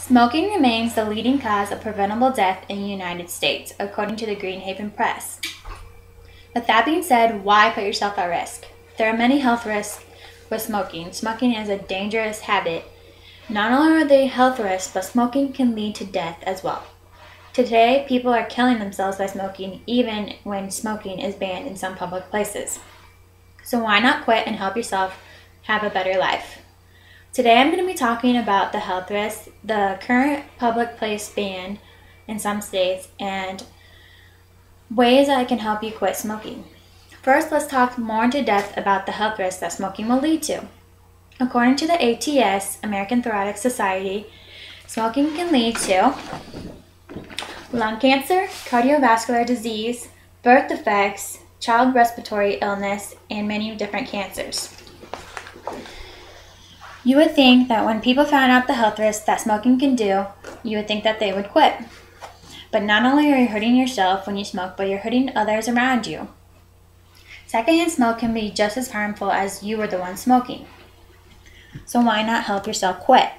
Smoking remains the leading cause of preventable death in the United States, according to the Greenhaven Press. With that being said, why put yourself at risk? There are many health risks with smoking. Smoking is a dangerous habit. Not only are they health risks, but smoking can lead to death as well. Today, people are killing themselves by smoking, even when smoking is banned in some public places. So why not quit and help yourself have a better life? Today I'm going to be talking about the health risks, the current public place ban in some states, and ways that can help you quit smoking. First, let's talk more into depth about the health risks that smoking will lead to. According to the ATS, American Thoracic Society, smoking can lead to lung cancer, cardiovascular disease, birth defects, child respiratory illness, and many different cancers. You would think that when people found out the health risks that smoking can do, you would think that they would quit. But not only are you hurting yourself when you smoke, but you're hurting others around you. Secondhand smoke can be just as harmful as you were the one smoking. So why not help yourself quit?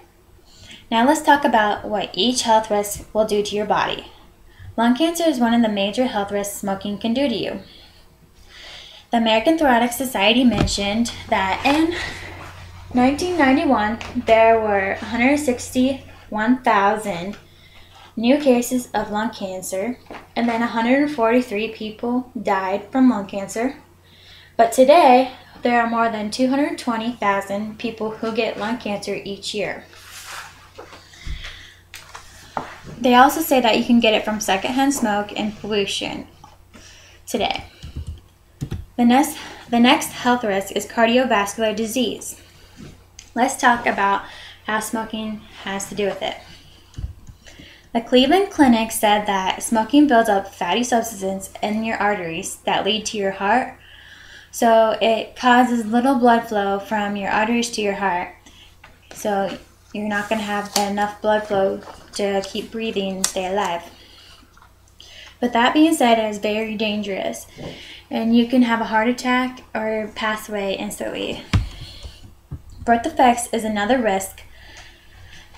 Now let's talk about what each health risk will do to your body. Lung cancer is one of the major health risks smoking can do to you. The American Thoracic Society mentioned that in 1991, there were 161,000 new cases of lung cancer, and then 143 people died from lung cancer. But today, there are more than 220,000 people who get lung cancer each year. They also say that you can get it from secondhand smoke and pollution today. The next health risk is cardiovascular disease. Let's talk about how smoking has to do with it. The Cleveland Clinic said that smoking builds up fatty substances in your arteries that lead to your heart. So it causes little blood flow from your arteries to your heart. So you're not going to have enough blood flow to keep breathing and stay alive. But that being said, it is very dangerous. And you can have a heart attack or pass away instantly. Birth defects is another risk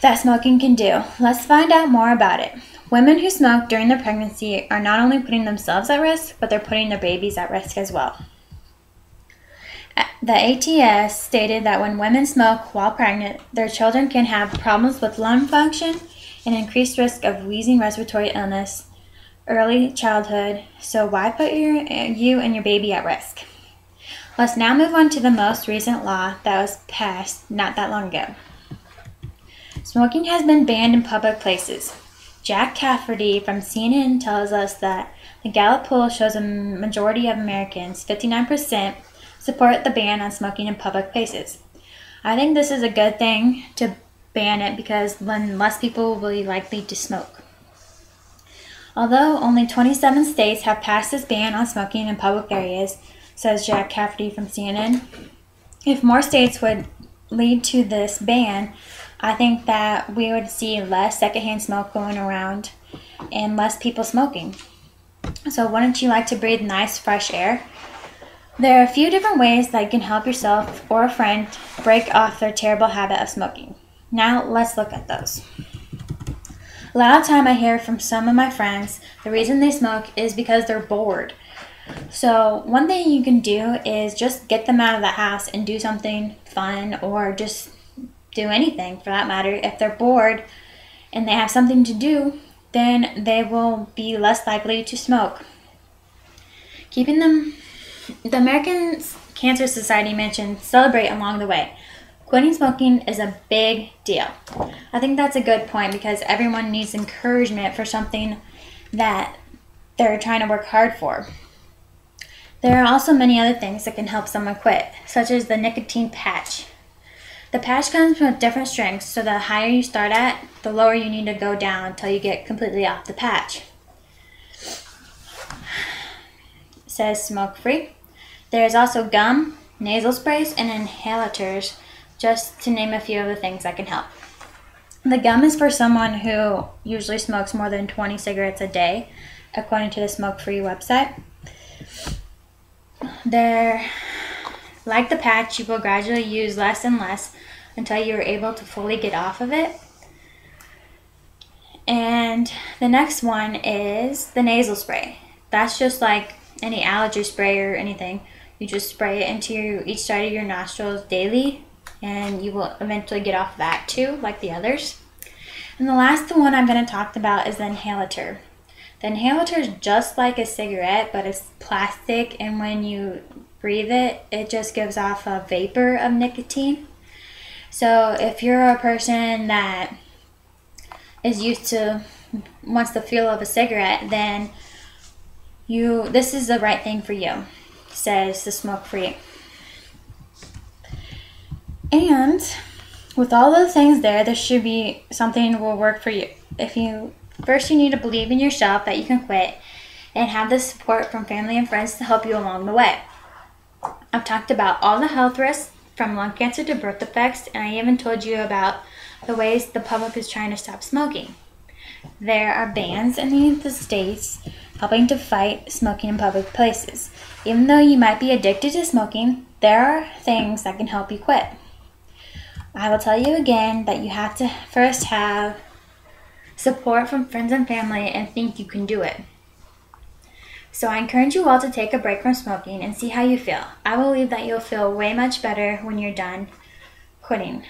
that smoking can do. Let's find out more about it. Women who smoke during their pregnancy are not only putting themselves at risk, but they're putting their babies at risk as well. The ATS stated that when women smoke while pregnant, their children can have problems with lung function and increased risk of wheezing, respiratory illness, early childhood. So why put you and your baby at risk? Let's now move on to the most recent law that was passed not that long ago. Smoking has been banned in public places. Jack Cafferty from CNN tells us that the Gallup poll shows a majority of Americans, 59%, support the ban on smoking in public places. I think this is a good thing to ban it because then less people will be likely to smoke. Although only 27 states have passed this ban on smoking in public areas, says Jack Cafferty from CNN, if more states would lead to this ban, I think that we would see less secondhand smoke going around and less people smoking. So wouldn't you like to breathe nice, fresh air? There are a few different ways that you can help yourself or a friend break off their terrible habit of smoking. Now let's look at those. A lot of time I hear from some of my friends, the reason they smoke is because they're bored. So one thing you can do is just get them out of the house and do something fun, or just do anything for that matter. If they're bored and they have something to do, then they will be less likely to smoke. The American Cancer Society mentioned celebrate along the way. Quitting smoking is a big deal. I think that's a good point because everyone needs encouragement for something that they're trying to work hard for. There are also many other things that can help someone quit, such as the nicotine patch. The patch comes with different strengths, so the higher you start at, the lower you need to go down until you get completely off the patch. It says smoke free. There is also gum, nasal sprays, and inhalers, just to name a few of the things that can help. The gum is for someone who usually smokes more than 20 cigarettes a day, according to the Smoke Free website. Like the patch, you will gradually use less and less until you are able to fully get off of it. And the next one is the nasal spray. That's just like any allergy spray or anything. You just spray it into each side of your nostrils daily, and you will eventually get off that too, like the others. And the last one I'm going to talk about is the inhalator. The inhalator is just like a cigarette, but it's plastic, and when you breathe it, it just gives off a vapor of nicotine. So if you're a person that is used to, wants the feel of a cigarette, then this is the right thing for you, says the Smoke Free. And with all those things there, there should be something that will work for you. First you need to believe in yourself that you can quit, and have the support from family and friends to help you along the way. I've talked about all the health risks from lung cancer to birth defects, and I even told you about the ways the public is trying to stop smoking. There are bans in the states helping to fight smoking in public places. Even though you might be addicted to smoking, there are things that can help you quit. I will tell you again that you have to first have support from friends and family and think you can do it. So I encourage you all to take a break from smoking and see how you feel. I believe that you'll feel way much better when you're done quitting.